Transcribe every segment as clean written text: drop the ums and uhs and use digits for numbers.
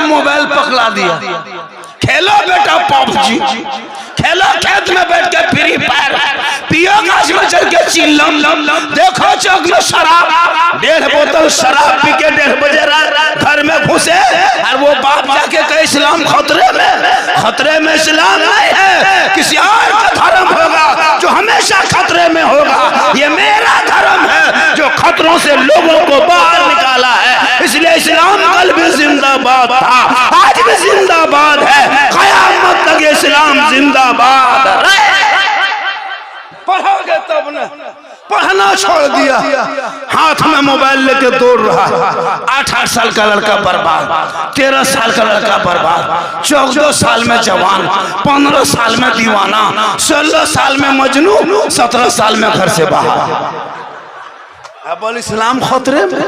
Mobile पकड़ा दिया, खेलो बेटा पबजी, खेलो खेत में बैठ के फ्री फायर, पियो गाछ में चल के चिल्लम, देखो चौक में शराब, 1.5 बोतल शराब पी के 1:30 बजे घर में घुसे और वो बाप जाके कहे इस्लाम खतरे में इस्लाम नहीं है, किसी और का धर्म होगा जो हमेशा खतरे में होगा, ये मेरा धर्म है जो खतरों से लोगों को बाहर निकाला है, इसलिए इस्लाम कल भी जिंदाबाद था, आज भी जिंदाबाद है, कयामत तक इस्लाम जिंदाबाद रहे। पढ़ोगे तब न, पढ़ना छोड़ दिया, हाथ में मोबाइल लेके दौड़ रहा है, 8 साल का लड़का बर्बाद, 13 साल का लड़का बर्बाद, 14 साल में जवान, 15 साल में दीवाना, 16 साल में मजनू, 17 साल में घर से बाहर। अब बोल इस्लाम खतरे में,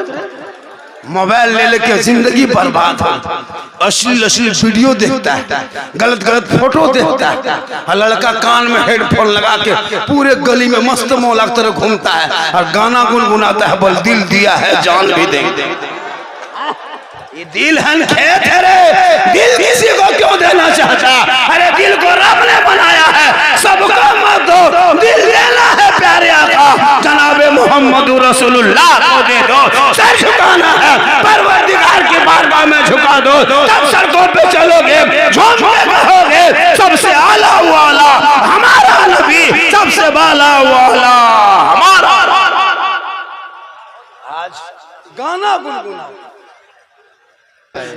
मोबाइल ले लेके जिंदगी बर्बाद है, अश्लील वीडियो देखता है, गलत फोटो देखता है, और लड़का कान में हेडफोन लगा के पूरे गली में मस्त मौला की तरह घूमता है और गाना गुनगुनाता है, बोल दिल दिया है जान भी देंगे। ये दिल है खेत है रे, दिल किसी को क्यों देना चाहता? अरे दिल को रब ने बनाया है, सबको मत दो, दिल लेना है प्यारे आका जनाबे मोहम्मद रसूलुल्लाह को दे दो, सर झुकाना है परवरदिगार की बारगाह में झुका दो, तब सड़कों पे चलोगे झूम के कहोगे सबसे आला वाला हमारा नबी, सबसे बाला वाला हमारा। आज गाना गुनगुना,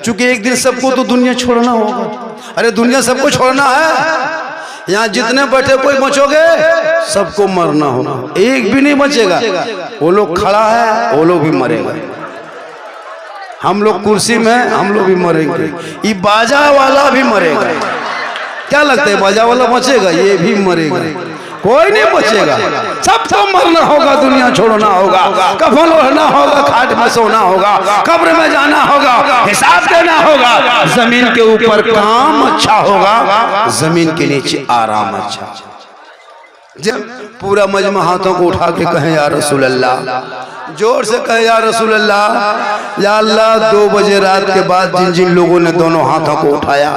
चूंकि एक दिन सबको तो दुनिया छोड़ना होगा। अरे दुनिया सबको छोड़ना है, यहाँ जितने बैठे कोई बचोगे, सबको मरना होगा, एक भी नहीं बचेगा। वो लोग खड़ा है, वो लोग भी मरेगा, हम लोग कुर्सी में, हम लोग भी मरेंगे, ये बाजा वाला भी मरेगा। क्या लगता है बाजा वाला बचेगा? ये भी मरेगा, कोई नहीं बचेगा, सबको मरना होगा, दुनिया छोड़ना होगा, कफन ओढ़ना होगा, खाट में सोना होगा, कब्र में जाना होगा, हिसाब देना होगा। जमीन के ऊपर काम अच्छा होगा, जमीन के नीचे आराम अच्छा। जब पूरा मजमा हाथों को उठा के कहें या रसूल अल्लाह, जोर से कहे या रसूल अल्लाह, या अल्लाह 2 बजे रात के बाद जिन जिन लोगों ने दोनों हाथों को उठाया,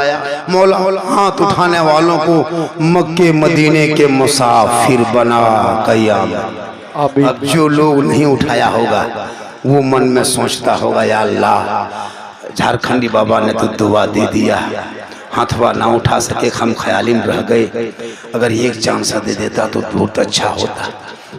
मौला हाथ उठाने वालों को मक्के मदीने के मुसाफिर बना कयामत। अब जो लोग नहीं उठाया होगा वो मन में सोचता होगा या अल्लाह झारखंडी बाबा ने तो दुआ दे दिया, हाथवा ना उठा सके, हम ख्याली में रह गए, अगर एक चांस दे देता तो बहुत अच्छा होता,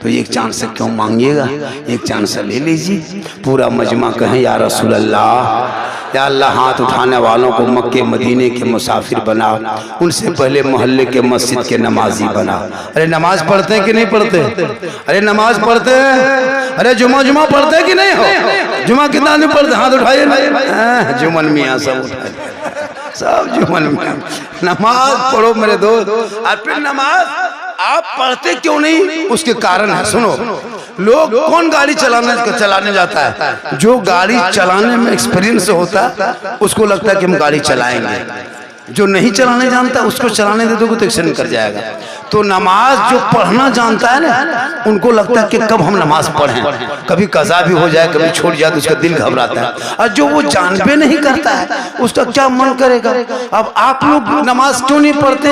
तो एक चांस से क्यों मांगिएगा, एक चांस ले लीजिए। पूरा मजमा कहें या रसूल अल्लाह, या अल्लाह हाथ उठाने वालों को मक्के मदीने के मुसाफिर बना, उनसे पहले मोहल्ले के मस्जिद के नमाजी बना। अरे नमाज पढ़ते हैं कि नहीं पढ़ते? अरे नमाज पढ़ते हैं, अरे जुमा पढ़ते हैं कि नहीं हो? जुमा कितना नहीं पढ़ते? हाथ उठाइए, जुमन मियाँ सब उठाए, सब जुमन मियाँ। नमाज पढ़ो मेरे दोस्त, और फिर नमाज आप पढ़ते क्यों नहीं, उसके कारण है। सुनो, लोग कौन गाड़ी चलाने जाता है? जो गाड़ी चलाने में एक्सपीरियंस होता है उसको लगता है कि हम गाड़ी चलाएंगे, जो नहीं चलाने जानता उसको चलाने दे दोगे तो एक्सीडेंट कर जाएगा। तो नमाज जो पढ़ना जानता है ना, उनको लगता है कि कब हम नमाज पढ़ें, कभी कज़ा भी हो जाए, कभी छूट जाए तो उसका दिल घबराता है, और जो वो जानबे नहीं करता है उसका क्या मन करेगा। अब आप लोग नमाज क्यों नहीं पढ़ते?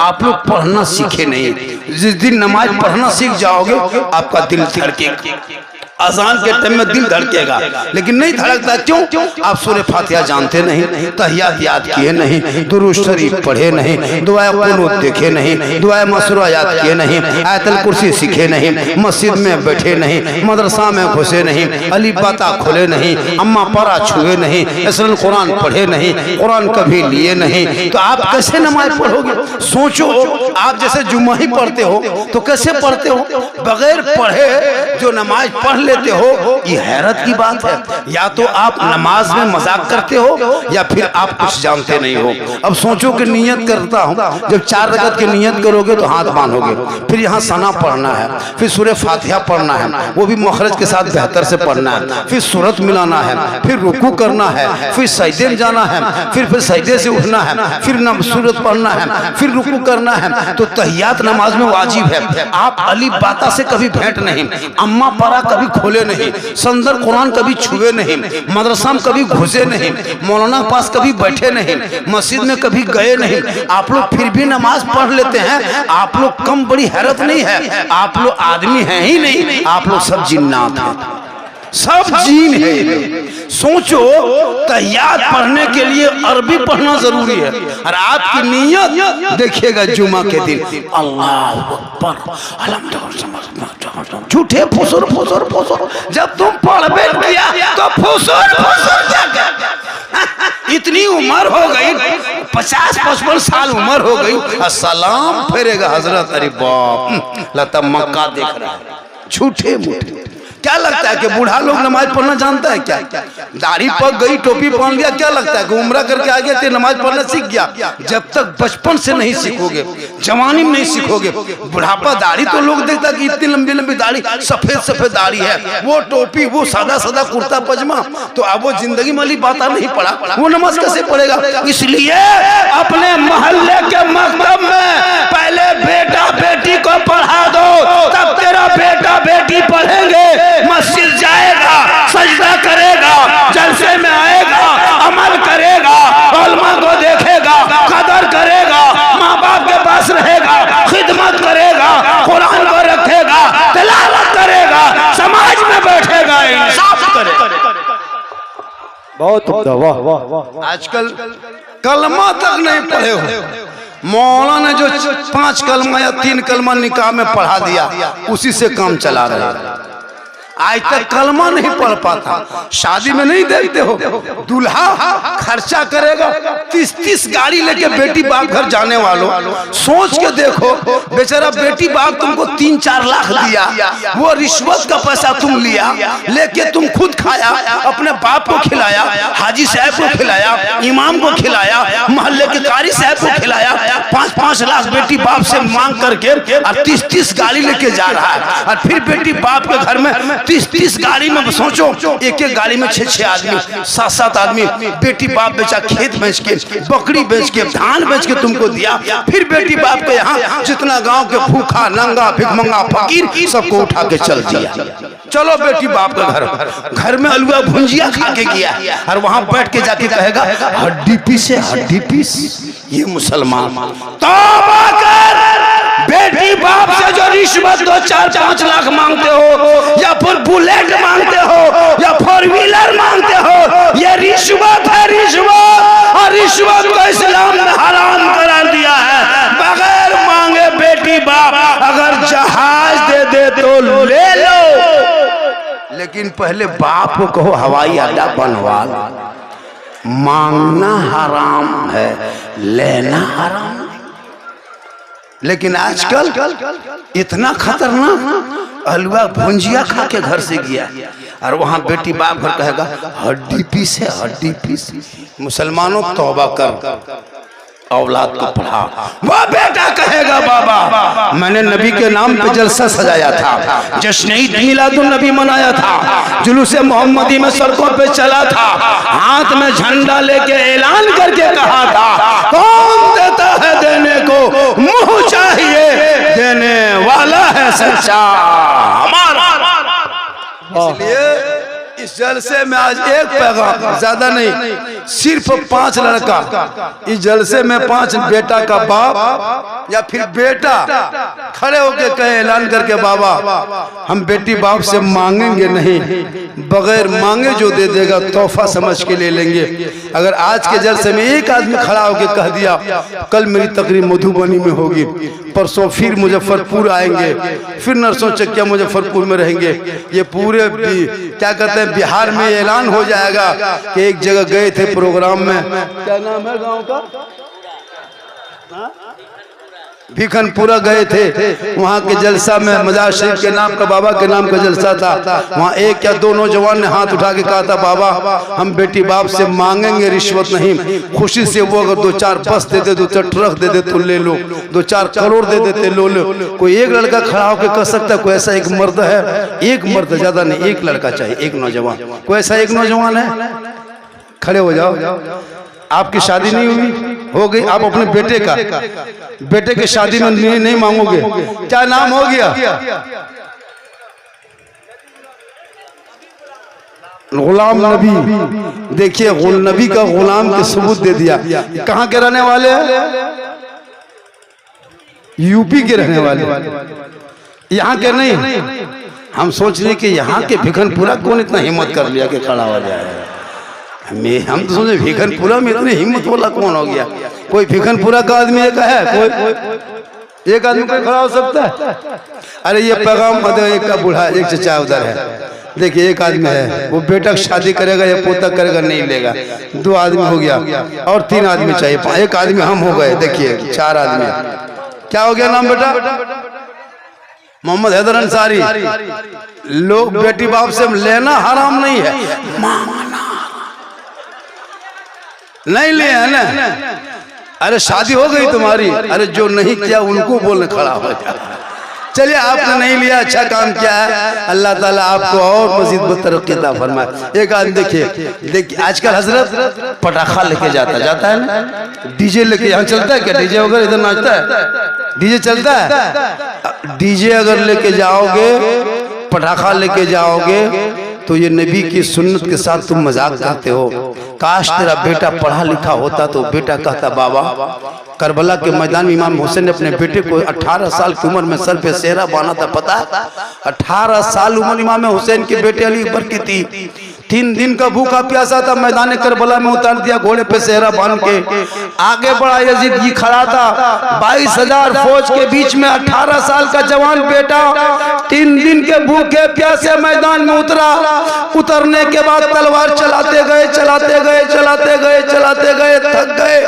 आप लोग पढ़ना सीखे नहीं। जिस दिन नमाज पढ़ना सीख जाओगे आपका दिल धड़केगा, अजान के टाइम में दिल धड़केगा, लेकिन नहीं धड़कता। क्यों? आप सूरह फातिहा जानते नहीं, तहियात याद किए नहीं, दुरूद शरीफ पढ़े नहीं, दुआ कुनूत देखे नहीं, दुआ मसरूआ याद किए नहीं, आयतल कुर्सी सीखे नहीं, मस्जिद में बैठे नहीं, मदरसा में घुसे नहीं, अली बाता खुले नहीं, अम्मा पारा छुए नहीं, असल कुरान पढ़े नहीं, कुरान कभी लिए नहीं, तो आप कैसे नमाज पढ़ोगे? सोचो, आप जैसे जुम्मा ही पढ़ते हो तो कैसे पढ़ते हो? बगैर पढ़े जो नमाज पढ़ लेते हो, ये हैरत की बात है। या तो आप नमाज में मजाक करते हो या फिर आप कुछ जानते नहीं हो। अब सोचो कि नियत करता हूँ, जब 4 रकअत की नियत करोगे तो हाथ बांधोगे, फिर यहाँ सना पढ़ना है, फिर सूरह फातिहा पढ़ना है, वो भी मखरज के साथ बेहतर से पढ़ना है, फिर सूरत मिलाना है, फिर रुकू करना है, फिर सजदे में जाना है, फिर सजदे से उठना है, फिर सूरत पढ़ना है, फिर रुकू करना है। तो तहियात नमाज में वाजिब है। आप अली बाता से कभी भेंट नहीं, अम्मा पारा कभी खोले नहीं, संदर कुरान कभी छुए नहीं, मदरसा में कभी घुसे नहीं, मौलाना के पास कभी बैठे नहीं, मस्जिद में कभी गए नहीं, आप लोग फिर भी नमाज पढ़ लेते हैं। आप लोग कम बड़ी हैरत नहीं है, आप लोग आदमी हैं ही नहीं, आप लोग सब जिन्नात हैं, सब जीन है। सोचो तहियात पढ़ने के लिए अरबी पढ़ना जरूरी है, और आपकी नीयत देखिएगा जुमा के दिन अल्लाह अकबर अल्हम्दुलिल्लाह, झूठे फुसुर फुसुर फुसुर, जब तुम पढ़बे किया तो फुसुर फुसुर क्या इतनी उम्र हो गई, 50-55 साल उम्र हो गई, सलाम फेरेगा हजरत, अरे बाप लता मक्का देख रहा है, झूठे मूठे। क्या लगता है कि बूढ़ा लोग नमाज पढ़ना जानता है क्या? दाढ़ी पक गई, टोपी पहन गया, क्या लगता है कि उम्रा करके आ गया तो नमाज पढ़ना सीख गया? जब तक बचपन से नहीं सीखोगे, जवानी में नहीं सीखोगे, बुढ़ापा दाढ़ी तो लोग देखता कि इतनी लंबी लंबी दाढ़ी, सफेद सफेद दाढ़ी है, वो टोपी, वो सादा सादा कुर्ता पजामा, तो अब वो जिंदगी वाली बात नहीं पढ़ा, वो नमाज कैसे पढ़ेगा? इसलिए अपने मोहल्ले के मकतब में पहले बेटा बेटी को पढ़ा दो, तब तेरा बेटा बेटी पढ़ेंगे, मस्जिद जाएगा, सजदा करेगा, जलसे में आएगा, अमल करेगा, उलमा को देखेगा, कदर करेगा, माँ बाप के पास रहेगा, खिदमत करेगा, कुरान को रखेगा, तिलावत करेगा, समाज में बैठेगा, इंसाफ करेगा। बहुत आजकल कलमा तक नहीं पढ़े हो, मौलाना ने जो 5 कलमा या 3 कलमा निकाह में पढ़ा दिया, उसी से काम चला रहे हैं। आज तक कलमा नहीं पढ़ पाता। शादी में नहीं देखते हो, दूल्हा खर्चा करेगा, 30-30 गाड़ी लेके बेटी बाप घर जाने वालों, सोच के देखो, बेचारा बेटी बाप तुमको 3-4 लाख दिया, वो रिश्वत का पैसा तुम लिया, लेके तुम खुद खाया, अपने बाप को खिलाया, हाजी साहब को खिलाया, इमाम को खिलाया, मोहल्ले के कारी साहब को खिलाया, 5-5 लाख बेटी बाप से मांग करके और 30-30 गाड़ी लेके जा रहा है, और फिर बेटी बाप के घर में 30-30 गाड़ी में, सोचो एक गाड़ी में 6-6 आदमी, 7-7 आदमी, बेटी बाप बेचा खेत बेच के, बकरी बेच के, धान बेच के तुमको दिया, फिर बेटी बाप के यहाँ जितना गांव के भूखा नंगा भिखमंगा फकीर सबको उठा के चल दिया। चलो बेटी बाप के घर में अलुआ भुंजिया खा के गया, और वहां बैठ के जाके कहेगा हड्डी पीस है, हड्डी पीस। ये मुसलमान तौबा कर, बेटी बाप से जो रिश्वत 2-4-5 लाख मांगते हो, या फिर बुलेट मांगते हो, या 4 व्हीलर मांगते हो, ये रिश्वत है, रिश्वत। और रिश्वत को इस्लाम ने हराम करा दिया है। बगैर मांगे बेटी बाप अगर जहाज दे दे तो ले लो, लेकिन पहले बाप को कहो हवाई अड्डा बनवा लो। मांगना हराम है, लेना हराम। लेकिन आजकल इतना खतरनाक, अलुआ भुंजिया खा के घर से गया, और वहां बेटी बाप घर कहेगा हड्डी पीस है, हड्डी पीस। मुसलमानों तौबा कर, औलाद को पढ़ा। वो बेटा कहेगा बाबा मैंने नबी के नाम पे जलसा सजाया था, जश्न ईद मिलादुन नबी मनाया था, जुलूस मोहम्मदी में सड़कों पे चला था, हाथ में झंडा लेके ऐलान करके कहा था कौन देता है देने को, मुंह चाहिए देने वाला है सच्चा हमारा। इसलिए इस जलसे में आज एक पैगाम, ज्यादा नहीं, सिर्फ 5 लड़का, इस जलसे में 5 बेटा का बाप या फिर बेटा खड़े होके कहे ऐलान करके बाबा हम बेटी बाप से मांगेंगे नहीं, बगैर मांगे जो दे देगा तोहफा समझ के ले लेंगे। अगर आज के जलसे में एक आदमी खड़ा होके कह दिया कल मेरी तकरीर मधुबनी में होगी, परसों फिर मुजफ्फरपुर आएंगे, फिर नरसों चकिया मुजफ्फरपुर में रहेंगे, ये पूरे क्या कहते हैं बिहार में ऐलान हो जाएगा कि एक जगह गए थे प्रोग्राम में, क्या नाम है गांव का, भिखनपुरा गए थे, वहाँ के जलसा में मजार शरीफ के नाम का बाबा के नाम का जलसा था। वहाँ एक या 2 नौजवान ने हाथ उठा के कहा था बाबा हम बेटी बाप से मांगेंगे रिश्वत नहीं, खुशी से वो अगर 2-4 बस दे दे, 2-4 ट्रक दे दे तो ले लो, 2-4 करोड़ दे देते लो लो। कोई एक लड़का खड़ा होकर कह सकता है, कोई ऐसा एक मर्द है, एक मर्द ज्यादा नहीं, एक लड़का चाहिए, एक नौजवान, कोई ऐसा एक नौजवान है, खड़े हो जाओ। आपकी शादी नहीं हुई, हो गई, आप अपने बेटे के शादी में नहीं मांगोगे, क्या नाम हो गया, गुलाम नबी, देखिए नबी का गुलाम के सबूत दे दिया। कहाँ के रहने वाले हैं? यूपी के रहने वाले, यहाँ के नहीं। हम सोच रहे कि यहाँ के भिखनपुरा कौन इतना हिम्मत कर लिया कि खड़ा हो जाए। हम तो सोचे भिखनपुरा में इतनी हिम्मत वाला कौन हो गया। कोई भिखनपुरा का आदमी एक है, कोई एक आदमी कोई खड़ा हो सकता है? अरे ये पैगाम एक का बूढ़ा, एक चचा उधर है, देखिए एक आदमी है, वो बेटा शादी करेगा या पोता करेगा नहीं लेगा। 2 आदमी हो गया और 3 आदमी चाहिए, एक आदमी हम हो गए, देखिए 4 आदमी। क्या हो गया नाम बेटा? मोहम्मद हैदर अंसारी। लोग बेटी बाप से लेना हराम नहीं है, मांगना नहीं लिया है ना। अरे शादी हो गई तुम्हारी, अरे जो नहीं किया उनको बोलने खड़ा हो जाए। चलिए आपने नहीं लिया, अच्छा काम किया है, अल्लाह ताला आपको और मजीद तरक्की अता फरमाए। एक आदमी देखिए आजकल हजरत पटाखा लेके जाता है ना, डीजे लेके यहाँ चलता है क्या? डीजे वगैरह इधर नाचता है? डीजे चलता है? डीजे अगर लेके जाओगे, पटाखा लेके जाओगे तो ये नबी की सुन्नत के साथ तुम मजाक करते हो। काश तेरा बेटा पढ़ा लिखा होता तो बेटा कहता बाबा करबला के मैदान में इमाम हुसैन ने अपने बेटे को 18 साल की उम्र में सर पे सेहरा बांधा था। पता 18 साल उम्र इमाम हुसैन के बेटे अली अकबर की थी। 3 दिन का भूखा प्यासा था, मैदान करबला में उतार दिया घोड़े पे सेहरा बांध के। आगे बढ़ा यजीद की खड़ा था, 22,000 फौज के बीच में 18 साल का जवान बेटा 3 दिन के भूखे प्यासे मैदान में उतरा। उतरने के बाद तलवार चलाते गए थक गए।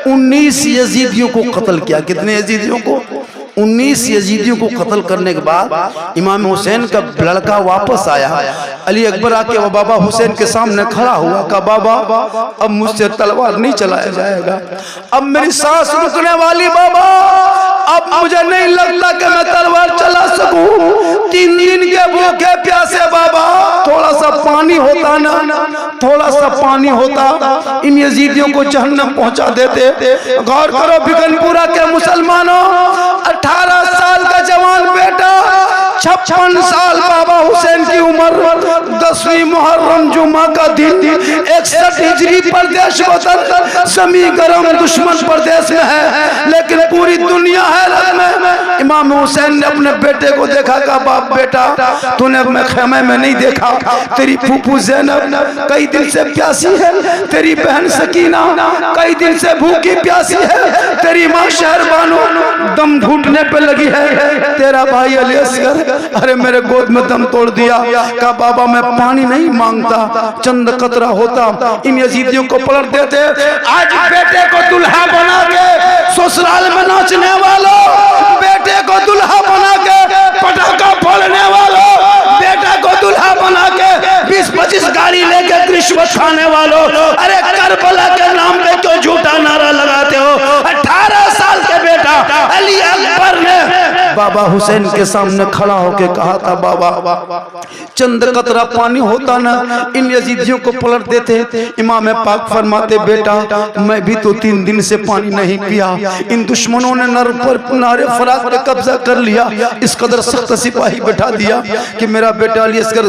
19 यजीदियों को कत्ल किया। कितने यजीदियों को? 19 यजीदियों को कत्ल करने के बाद इमाम हुसैन का लड़का वापस आया। अली अकबर आके वो बाबा हुसैन के सामने खड़ा हुआ, कहा बाबा अब मुझसे तलवार नहीं चलाया जाएगा, अब मेरी सांस रुकने वाली बाबा, अब मुझे नहीं लगता कि मैं तलवार चला सकूं। 3 दिन के भूखे प्यासे बाबा, थोड़ा सा पानी होता ना, थोड़ा सा पानी होता, इन यजीदियों को जहन्नम पहुंचा देते। गौर करो भिखनपुरा के मुसलमानों, 18 साल का जवान बेटा, 56 साल बाबा हुसैन की उम्र, 10वीं मुहर्रम जुमा का दिन, 61 हिजरी प्रदेश वतन समी गरम दुश्मन प्रदेश में है, लेकिन पूरी दुनिया हैरत में। इमाम हुसैन ने अपने बेटे को देखा, कहा बाप बेटा तूने अपने खेमे में नहीं देखा, तेरी फूफू ज़ैनब कई दिन से प्यासी है, तेरी बहन सकीना कई दिन से भूखी प्यासी है, तेरी माँ शहरबानो दम घुटने पे लगी है, तेरा भाई अली असगर अरे मेरे गोद में दम तोड़ दिया। कहा बाबा मैं पानी नहीं मांगता, चंद कतरा होता, इन यजीदियों को पलट देते। आज बेटे को दुल्हा बना के ससुराल में नाचने वालों, बेटे को दुल्हा बना के पटाखा फोड़ने वालों, बेटा को दुल्हा बना के 20-25 गाड़ी लेके रिश्वत खाने वालों, अरे करबला के नाम पे क्यों झूठा नारा लगाते हो? 18 साल के बेटा अली अकबर ने बाबा हुसैन के सामने खड़ा होके कहा था बाबा चंद कतरा पानी होता ना, इन यजीदियों को पलट देते। इमाम पाक फरमाते बेटा मैं भी तो 3 दिन से पानी नहीं पिया, इन दुश्मनों ने नारे फराक पे कब्जा कर लिया, इस कदर सख्त सिपाही बैठा दिया कि मेरा बेटा अली असगर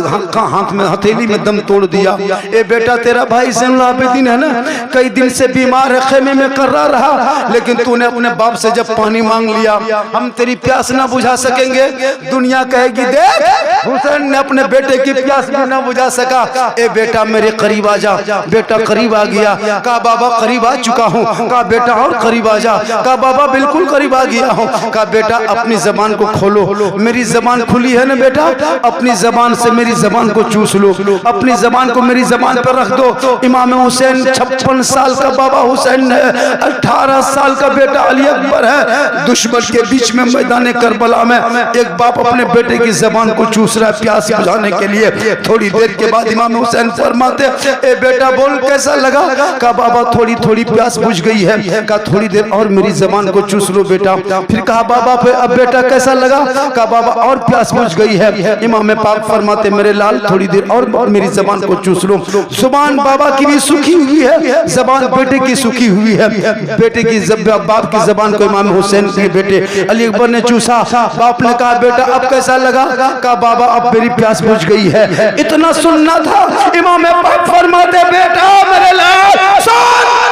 हाथ में हथेली में दम तोड़ दिया। ए बेटा तेरा भाई ज़ैनुल आबिदीन है ना, कई दिन से बीमार है, खेमे में कर्रा रहा, लेकिन तूने अपने बाप से जब पानी मांग लिया, हम तेरी प्यास ना बुझा सकेंगे। दुनिया कहेगी देख हुसैन ने अपने बेटे की प्यास भी ना बुझा सका। ए बेटा मेरे करीब आ जा। बेटा करीब आ गया। कहा बाबा करीब आ चुका हूँ। कहा बेटा और करीब आ जा। कहा बाबा बिल्कुल करीब आ गया हूँ। कहा बेटा अपनी जबान को खोलो, मेरी जबान खुली है ना बेटा, अपनी जबान से मेरी जबान को चूस लो, अपनी जबान को मेरी जबान पर रख दो। इमाम हुसैन 56 साल का बाबा हुसैन है, 18 साल का बेटा अली अकबर है। दुश्मन के बीच में मैदान करबला में एक बाप अपने बेटे की जबान को चूस रहा है प्यास बुझाने के लिए। थोड़ी देर के बाद इमाम हुसैन फरमाते ए बेटा बोल कैसा लगा? कहा बाबा थोड़ी थोड़ी प्यास बुझ गई है। कहा थोड़ी देर और मेरी जबान को चूस लो बेटा। फिर कहा बाबा अब बेटा कैसा लगा? कहा बाबा और प्यास बुझ गई है। इमाम पाक फरमाते मेरे लाल थोड़ी देर और मेरी जबान को चूस लो। जुबान बाबा की भी सुखी हुई है, जबान बेटे की सुखी हुई है। बेटे की बाप की जबान को इमाम हुसैन के बेटे अली अकबर ने चूसा। बाप ने कहा बेटा अब कैसा लगा? कहा बाबा अब मेरी प्यास बुझ गई है। इतना सुनना था, इमाम पाक फरमाते बेटा मेरे लाल सुन,